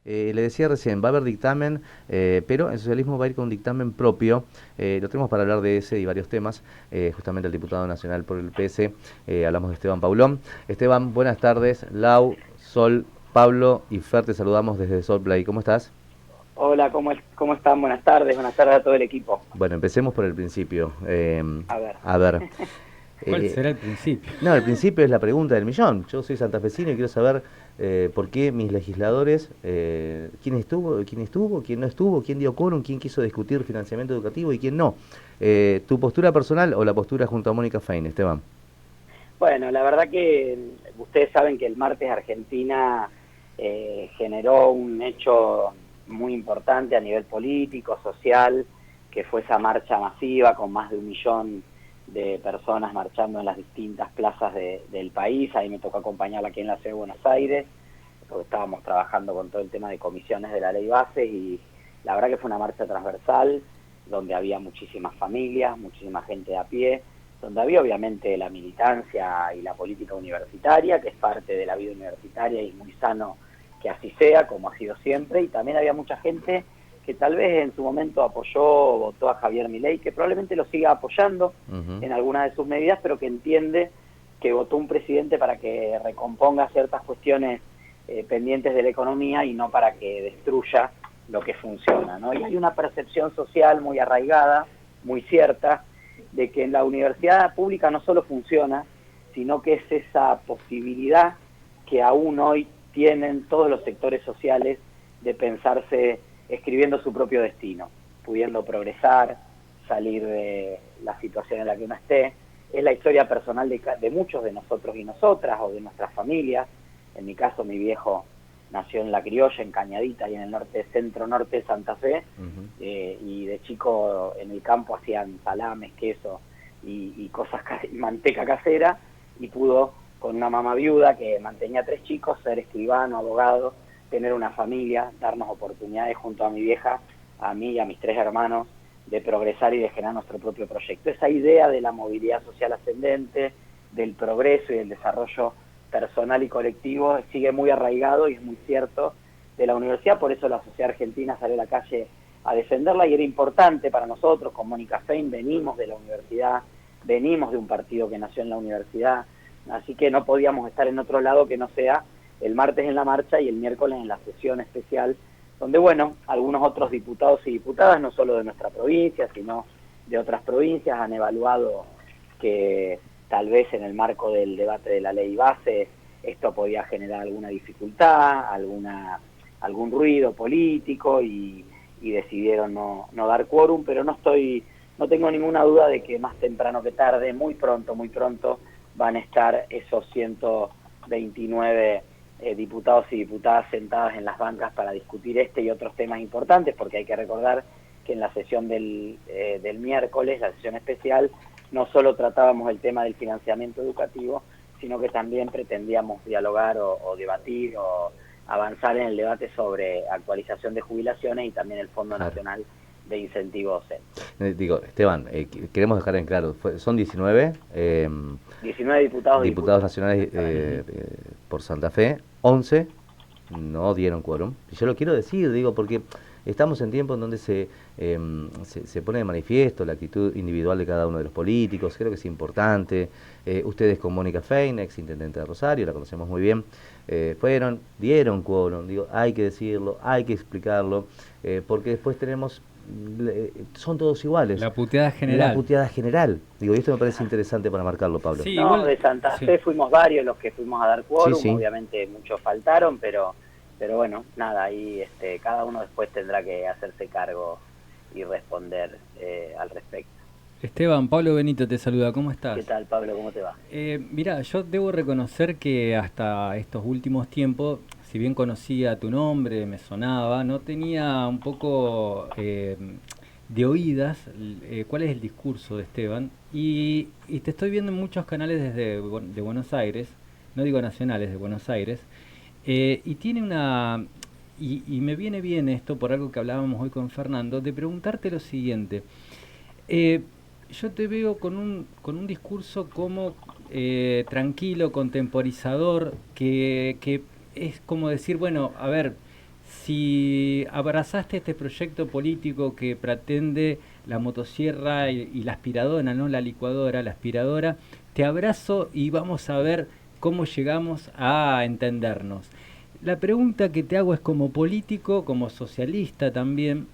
Le decía recién, va a haber dictamen, pero el socialismo va a ir con un dictamen propio. Lo tenemos para hablar de ese y varios temas. Justamente el diputado nacional por el PS, hablamos de Esteban Paulón. Esteban, buenas tardes. Lau, Sol, Pablo y Fer, te saludamos desde Sol Play. ¿Cómo estás? Hola, ¿cómo están? Buenas tardes a todo el equipo. Bueno, empecemos por el principio. A ver. A ver. ¿Cuál eh, será el principio? no, el principio es la pregunta del millón. Yo soy santafesino y quiero saber por qué mis legisladores, quién no estuvo, quién dio quórum, quién quiso discutir financiamiento educativo y quién no. ¿Tu postura personal o la postura junto a Mónica Fein, Esteban? Bueno, la verdad que ustedes saben que el martes Argentina generó un hecho muy importante a nivel político, social, que fue esa marcha masiva con más de 1 millón de personas marchando en las distintas plazas del país. Ahí me tocó acompañarla aquí en la ciudad de Buenos Aires, porque estábamos trabajando con todo el tema de comisiones de la ley base, y la verdad que fue una marcha transversal donde había muchísimas familias, muchísima gente de a pie, donde había obviamente la militancia y la política universitaria, que es parte de la vida universitaria y muy sano que así sea, como ha sido siempre, y también había mucha gente que tal vez en su momento apoyó o votó a Javier Milei, que probablemente lo siga apoyando Ujú. en algunas de sus medidas, pero que entiende que votó un presidente para que recomponga ciertas cuestiones pendientes de la economía y no para que destruya lo que funciona, ¿no? Y hay una percepción social muy arraigada, muy cierta, de que en la universidad pública no solo funciona, sino que es esa posibilidad que aún hoy tienen todos los sectores sociales de pensarse escribiendo su propio destino, pudiendo progresar, salir de la situación en la que uno esté. Es la historia personal de muchos de nosotros y nosotras, o de nuestras familias. En mi caso, mi viejo nació en La Criolla, en Cañadita, y en el norte, centro-norte de Santa Fe, Ujú. y de chico en el campo hacían salames, queso y cosas, manteca casera, y pudo, con una mamá viuda que mantenía 3 chicos, ser escribano, abogado, tener una familia, darnos oportunidades junto a mi vieja, a mí y a mis 3 hermanos, de progresar y de generar nuestro propio proyecto. Esa idea de la movilidad social ascendente, del progreso y del desarrollo personal y colectivo sigue muy arraigado y es muy cierto de la universidad. Por eso la sociedad argentina salió a la calle a defenderla, y era importante para nosotros. Con Mónica Fein venimos de la universidad, venimos de un partido que nació en la universidad, así que no podíamos estar en otro lado que no sea el martes en la marcha y el miércoles en la sesión especial, donde, bueno, algunos otros diputados y diputadas, no solo de nuestra provincia, sino de otras provincias, han evaluado que tal vez en el marco del debate de la ley base esto podía generar alguna dificultad, algún ruido político, y decidieron no dar quórum, pero no tengo ninguna duda de que más temprano que tarde, muy pronto, van a estar esos 129 diputados y diputadas sentadas en las bancas para discutir este y otros temas importantes, porque hay que recordar que en la sesión del miércoles, la sesión especial, no solo tratábamos el tema del financiamiento educativo, sino que también pretendíamos dialogar o debatir o avanzar en el debate sobre actualización de jubilaciones y también el Fondo Claro. Nacional de Incentivo Docente. Digo, Esteban, queremos dejar en claro, son 19 19 diputados y diputados diputadas, nacionales exactamente. por Santa Fe, 11 no dieron quórum. Y yo lo quiero decir, digo, porque estamos en tiempo en donde se pone de manifiesto la actitud individual de cada uno de los políticos. Creo que es importante. Ustedes con Mónica Fein, ex intendente de Rosario, la conocemos muy bien, dieron quórum. Digo, hay que decirlo, hay que explicarlo, porque después son todos iguales. La puteada La general. puteada general. Digo, y esto me parece interesante para marcarlo, Pablo. Sí, No, igual. de Santa Sí. Fe fuimos varios los que fuimos a dar Sí, quórum, sí. obviamente muchos faltaron, pero bueno, nada, ahí cada uno después tendrá que hacerse cargo y responder al respecto. Esteban, Pablo Benito te saluda, ¿cómo ¿Qué estás? tal, Pablo? ¿Cómo te va? Mirá, yo debo reconocer que hasta estos últimos tiempos, si bien conocía tu nombre, me sonaba, no tenía un poco de oídas cuál es el discurso de Esteban. Y te estoy viendo en muchos canales de Buenos Aires, no digo nacionales, de Buenos Aires, y tiene una... Y me viene bien esto por algo que hablábamos hoy con Fernando, de preguntarte lo siguiente. Eh, yo te veo con un discurso como tranquilo, contemporizador, que es como decir, bueno, a ver, si abrazaste este proyecto político que pretende la motosierra y la aspiradora, no la licuadora, la aspiradora, te abrazo y vamos a ver cómo llegamos a entendernos. La pregunta que te hago es, como político, como socialista también,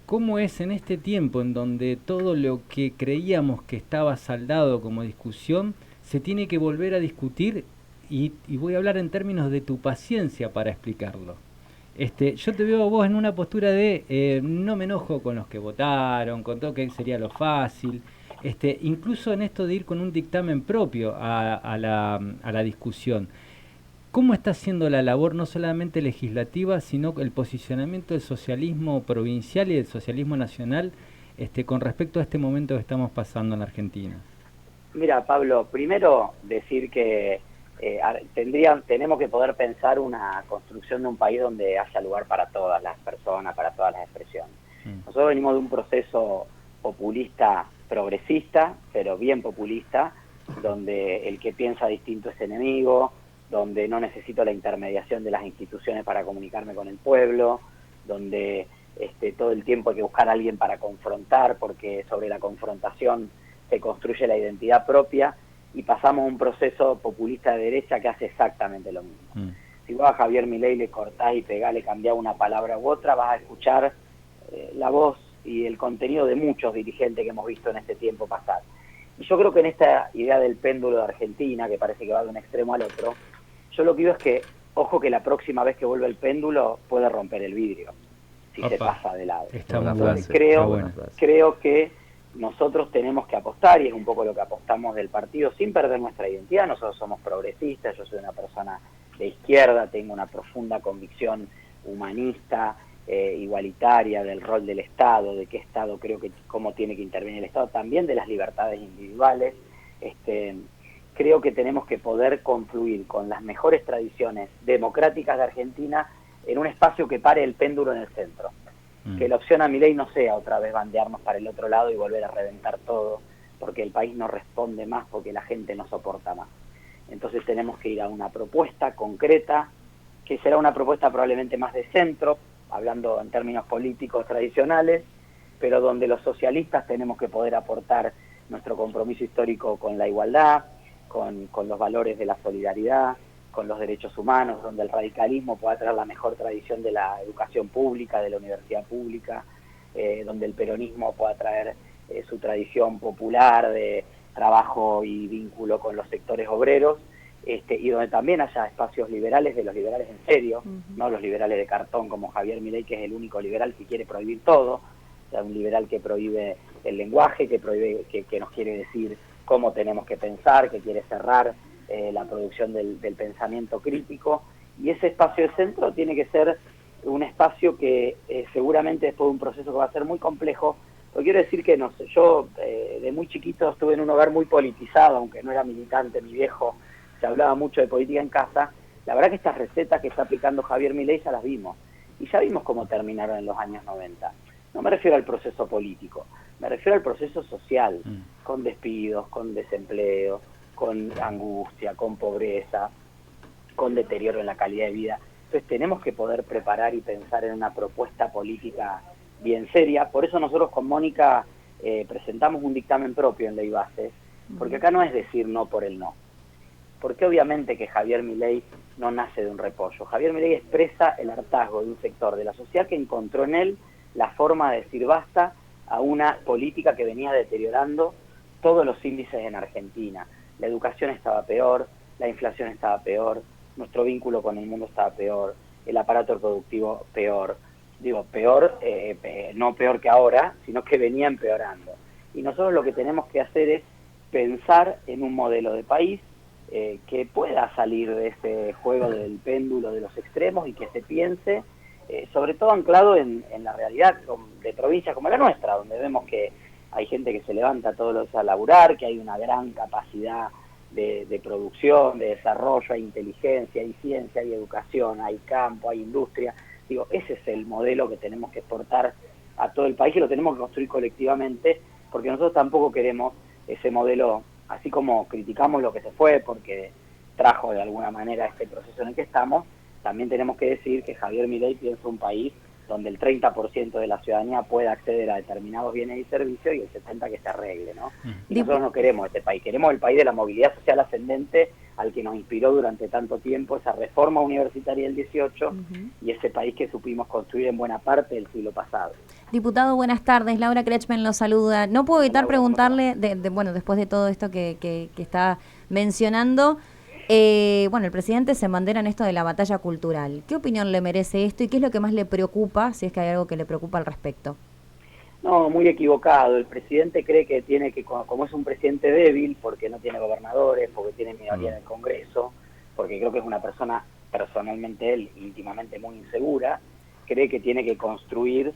¿cómo es en este tiempo en donde todo lo que creíamos que estaba saldado como discusión se tiene que volver a discutir? Y voy a hablar en términos de tu paciencia para explicarlo. Yo te veo a vos en una postura de no me enojo con los que votaron, con todo que sería lo fácil, incluso en esto de ir con un dictamen propio a la discusión. ¿Cómo está haciendo la labor no solamente legislativa, sino el posicionamiento del socialismo provincial y del socialismo nacional con respecto a este momento que estamos pasando en la Argentina? Mira, Pablo, primero decir que tenemos que poder pensar una construcción de un país donde haya lugar para todas las personas, para todas las expresiones. Nosotros venimos de un proceso populista progresista, pero bien populista, donde el que piensa distinto es enemigo, donde no necesito la intermediación de las instituciones para comunicarme con el pueblo, donde todo el tiempo hay que buscar a alguien para confrontar, porque sobre la confrontación se construye la identidad propia, y pasamos un proceso populista de derecha que hace exactamente lo mismo. Si vos a Javier Milei le cortás y pegás, le cambiás una palabra u otra, vas a escuchar la voz y el contenido de muchos dirigentes que hemos visto en este tiempo pasar. Y yo creo que en esta idea del péndulo de Argentina, que parece que va de un extremo al otro, yo lo que digo es que, ojo, que la próxima vez que vuelva el péndulo puede romper el vidrio, si se pasa de lado. Entonces, creo que nosotros tenemos que apostar, y es un poco lo que apostamos del partido, sin perder nuestra identidad. Nosotros somos progresistas, yo soy una persona de izquierda, tengo una profunda convicción humanista, igualitaria, del rol del Estado, de qué Estado creo que, cómo tiene que intervenir el Estado, también de las libertades individuales. Creo que tenemos que poder confluir con las mejores tradiciones democráticas de Argentina en un espacio que pare el péndulo en el centro. Que la opción a Milei no sea otra vez bandearnos para el otro lado y volver a reventar todo, porque el país no responde más, porque la gente no soporta más. Entonces tenemos que ir a una propuesta concreta, que será una propuesta probablemente más de centro, hablando en términos políticos tradicionales, pero donde los socialistas tenemos que poder aportar nuestro compromiso histórico con la igualdad, con los valores de la solidaridad, con los derechos humanos, donde el radicalismo pueda traer la mejor tradición de la educación pública, de la universidad pública, donde el peronismo pueda traer su tradición popular de trabajo y vínculo con los sectores obreros, y donde también haya espacios liberales, de los liberales en serio, no los liberales de cartón como Javier Milei, que es el único liberal que quiere prohibir todo, o sea, un liberal que prohíbe el lenguaje, que nos quiere decir cómo tenemos que pensar, que quiere cerrar la producción del pensamiento crítico, y ese espacio de centro tiene que ser un espacio que seguramente después de un proceso que va a ser muy complejo, porque quiero decir que yo de muy chiquito estuve en un hogar muy politizado, aunque no era militante, mi viejo, se hablaba mucho de política en casa. La verdad que estas recetas que está aplicando Javier Milei ya las vimos, y ya vimos cómo terminaron en los años 90. No me refiero al proceso político, me refiero al proceso social, con despidos, con desempleo, con angustia, con pobreza, con deterioro en la calidad de vida. Entonces tenemos que poder preparar y pensar en una propuesta política bien seria. Por eso nosotros con Mónica presentamos un dictamen propio en Ley Bases, porque acá no es decir no por el no. Porque obviamente que Javier Milei no nace de un repollo. Javier Milei expresa el hartazgo de un sector de la sociedad que encontró en él la forma de decir basta a una política que venía deteriorando todos los índices en Argentina. La educación estaba peor, la inflación estaba peor, nuestro vínculo con el mundo estaba peor, el aparato productivo peor. Digo, peor, no peor que ahora, sino que venía empeorando. Y nosotros lo que tenemos que hacer es pensar en un modelo de país que pueda salir de ese juego del péndulo de los extremos, y que se piense, sobre todo anclado en la realidad de provincias como la nuestra, donde vemos que hay gente que se levanta todos los días a laburar, que hay una gran capacidad de producción, de desarrollo, hay inteligencia, hay ciencia, hay educación, hay campo, hay industria. Digo, ese es el modelo que tenemos que exportar a todo el país, y lo tenemos que construir colectivamente, porque nosotros tampoco queremos ese modelo, así como criticamos lo que se fue, porque trajo de alguna manera este proceso en el que estamos, también tenemos que decir que Javier Milei piensa un país donde el 30% de la ciudadanía pueda acceder a determinados bienes y servicios y el 70% que se arregle, ¿no? Y nosotros no queremos este país, queremos el país de la movilidad social ascendente al que nos inspiró durante tanto tiempo esa reforma universitaria del 18 y ese país que supimos construir en buena parte del siglo pasado. Diputado, buenas tardes. Laura Kretschmann lo saluda. No puedo evitar preguntarle, bueno, después de todo esto que está mencionando, bueno, el presidente se embandera en esto de la batalla cultural. ¿Qué opinión le merece esto y qué es lo que más le preocupa, si es que hay algo que le preocupa al respecto? No, muy equivocado. El presidente cree que tiene que, como es un presidente débil, porque no tiene gobernadores, porque tiene minoría en el Congreso, porque creo que es una persona, personalmente él, íntimamente muy insegura, cree que tiene que construir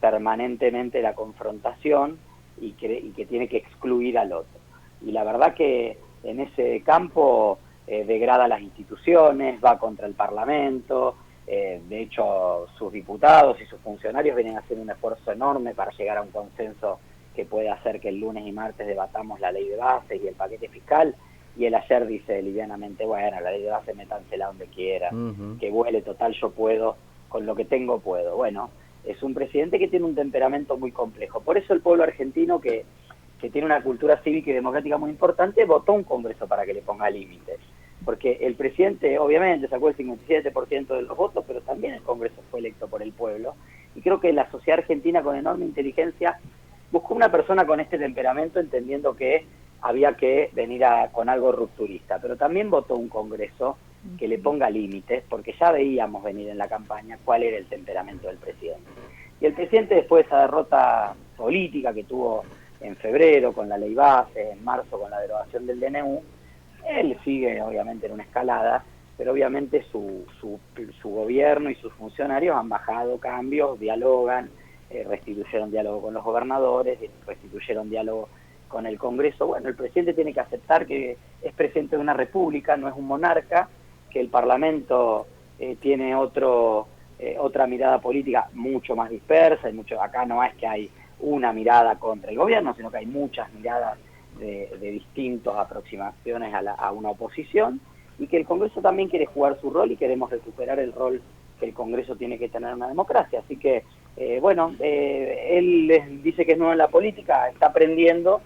permanentemente la confrontación y que tiene que excluir al otro. Y la verdad que en ese campo degrada las instituciones, va contra el Parlamento. De hecho, sus diputados y sus funcionarios vienen haciendo un esfuerzo enorme para llegar a un consenso que puede hacer que el lunes y martes debatamos la ley de bases y el paquete fiscal, y él ayer dice livianamente, bueno, la ley de bases métansela donde quiera, que vuele, total, yo puedo, con lo que tengo puedo. Bueno, es un presidente que tiene un temperamento muy complejo. Por eso el pueblo argentino, que tiene una cultura cívica y democrática muy importante, votó un Congreso para que le ponga límites. Porque el presidente obviamente sacó el 57% de los votos, pero también el Congreso fue electo por el pueblo. Y creo que la sociedad argentina, con enorme inteligencia, buscó una persona con este temperamento, entendiendo que había que venir con algo rupturista. Pero también votó un Congreso que le ponga límites, porque ya veíamos venir en la campaña cuál era el temperamento del presidente. Y el presidente, después de esa derrota política que tuvo en febrero con la ley base, en marzo con la derogación del DNU, él sigue obviamente en una escalada, pero obviamente su gobierno y sus funcionarios han bajado cambios, dialogan, restituyeron diálogo con los gobernadores, restituyeron diálogo con el Congreso. Bueno, el presidente tiene que aceptar que es presidente de una república, no es un monarca, que el Parlamento tiene otra mirada política mucho más dispersa, acá no es que hay una mirada contra el gobierno, sino que hay muchas miradas de distintas aproximaciones a una oposición, y que el Congreso también quiere jugar su rol y queremos recuperar el rol que el Congreso tiene que tener en una democracia. Así que, él les dice que es nuevo en la política, está aprendiendo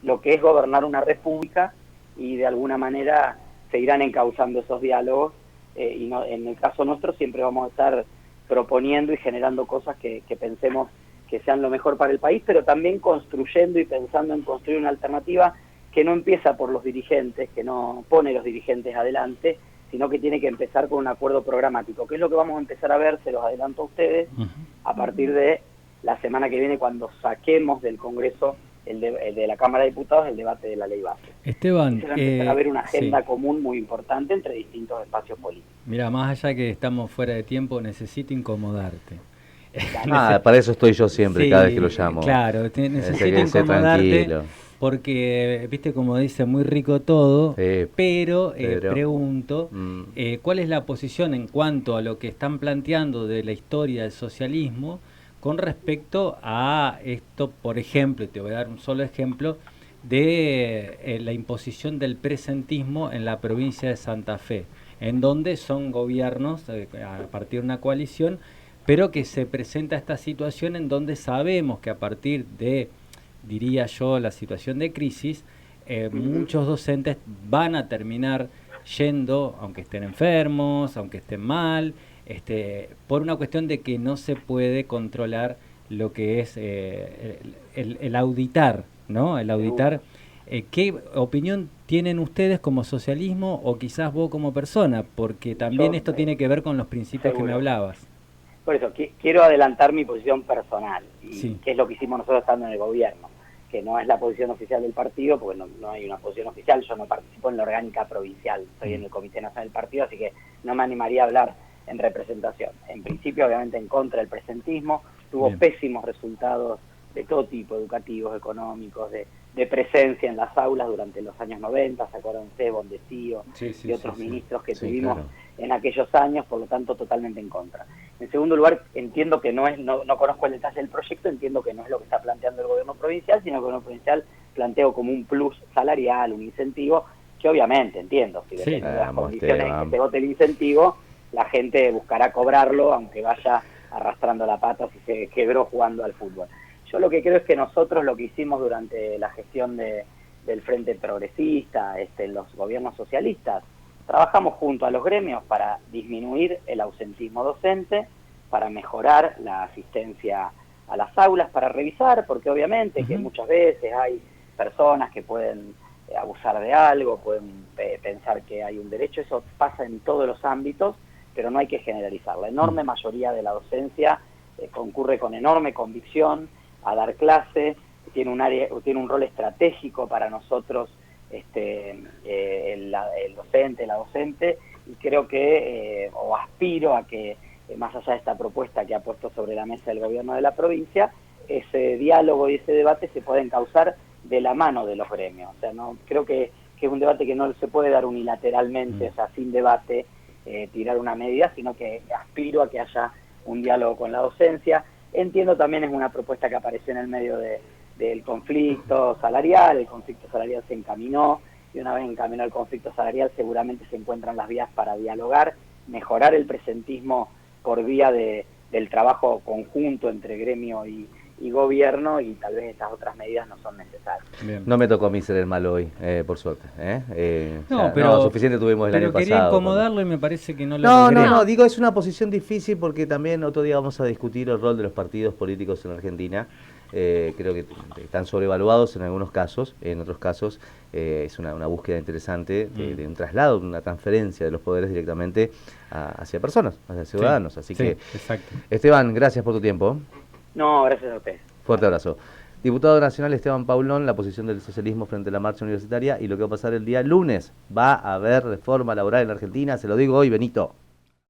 lo que es gobernar una república y de alguna manera se irán encauzando esos diálogos y no, en el caso nuestro siempre vamos a estar proponiendo y generando cosas que pensemos que sean lo mejor para el país, pero también construyendo y pensando en construir una alternativa que no empieza por los dirigentes, que no pone los dirigentes adelante, sino que tiene que empezar con un acuerdo programático, que es lo que vamos a empezar a ver, se los adelanto a ustedes, a partir de la semana que viene, cuando saquemos del Congreso, de la Cámara de Diputados, el debate de la ley base. Esteban, se va a empezar a ver una agenda común muy importante entre distintos espacios políticos. Mira, más allá que estamos fuera de tiempo, necesito incomodarte. Para eso estoy yo siempre, cada vez que lo llamo. Claro, necesito incomodarte porque, viste, como dice, muy rico todo, pero pregunto, ¿cuál es la posición en cuanto a lo que están planteando de la historia del socialismo con respecto a esto? Por ejemplo, te voy a dar un solo ejemplo, de la imposición del presentismo en la provincia de Santa Fe, en donde son gobiernos a partir de una coalición, pero que se presenta esta situación en donde sabemos que a partir de, diría yo, la situación de crisis, muchos docentes van a terminar yendo, aunque estén enfermos, aunque estén mal, por una cuestión de que no se puede controlar lo que es el auditar, ¿no? El auditar. ¿Qué opinión tienen ustedes como socialismo o quizás vos como persona? Porque también esto tiene que ver con los principios que me hablabas. Por eso, quiero adelantar mi posición personal, sí, que es lo que hicimos nosotros estando en el gobierno, que no es la posición oficial del partido, porque no hay una posición oficial. Yo no participo en la orgánica provincial, estoy en el Comité Nacional del Partido, así que no me animaría a hablar en representación. En principio, obviamente, en contra del presentismo, tuvo pésimos resultados de todo tipo, educativos, económicos, de presencia en las aulas durante los años 90, ¿se acuerdan ustedes? Bondesío y otros ministros que tuvimos en aquellos años, por lo tanto totalmente en contra. En segundo lugar, entiendo que no conozco el detalle del proyecto, entiendo que no es lo que está planteando el gobierno provincial, sino que el gobierno provincial planteó como un plus salarial, un incentivo, que obviamente entiendo, si depende de las condiciones en que se vote el incentivo, la gente buscará cobrarlo, aunque vaya arrastrando la pata si se quebró jugando al fútbol. Yo lo que creo es que nosotros lo que hicimos durante la gestión del Frente Progresista, los gobiernos socialistas, trabajamos junto a los gremios para disminuir el ausentismo docente, para mejorar la asistencia a las aulas, para revisar, porque obviamente que muchas veces hay personas que pueden abusar de algo, pueden pensar que hay un derecho, eso pasa en todos los ámbitos, pero no hay que generalizar. La enorme mayoría de la docencia concurre con enorme convicción a dar clase, tiene un rol estratégico para nosotros el docente, la docente, y creo que, o aspiro a que, más allá de esta propuesta que ha puesto sobre la mesa el gobierno de la provincia, ese diálogo y ese debate se pueden causar de la mano de los gremios. O sea, no creo que es un debate que no se puede dar unilateralmente, o sea, sin debate, tirar una medida, sino que aspiro a que haya un diálogo con la docencia. Entiendo también es una propuesta que apareció en el medio del conflicto salarial. El conflicto salarial se encaminó, y una vez encaminó el conflicto salarial seguramente se encuentran las vías para dialogar, mejorar el presentismo por vía del trabajo conjunto entre gremio y gobierno, y tal vez estas otras medidas no son necesarias. Bien. No me tocó a mí ser el malo hoy, por suerte. No, pero suficiente tuvimos el año pasado. Pero quería incomodarlo y me parece que no lo No, digo, es una posición difícil porque también otro día vamos a discutir el rol de los partidos políticos en Argentina. Creo que están sobrevaluados en algunos casos, en otros casos es una búsqueda interesante de un traslado, una transferencia de los poderes directamente hacia personas, hacia ciudadanos. Así que, exacto. Esteban, gracias por tu tiempo. No, gracias a usted. Fuerte abrazo. Diputado nacional Esteban Paulón, la posición del socialismo frente a la marcha universitaria y lo que va a pasar el día lunes. Va a haber reforma laboral en Argentina, se lo digo hoy, Benito.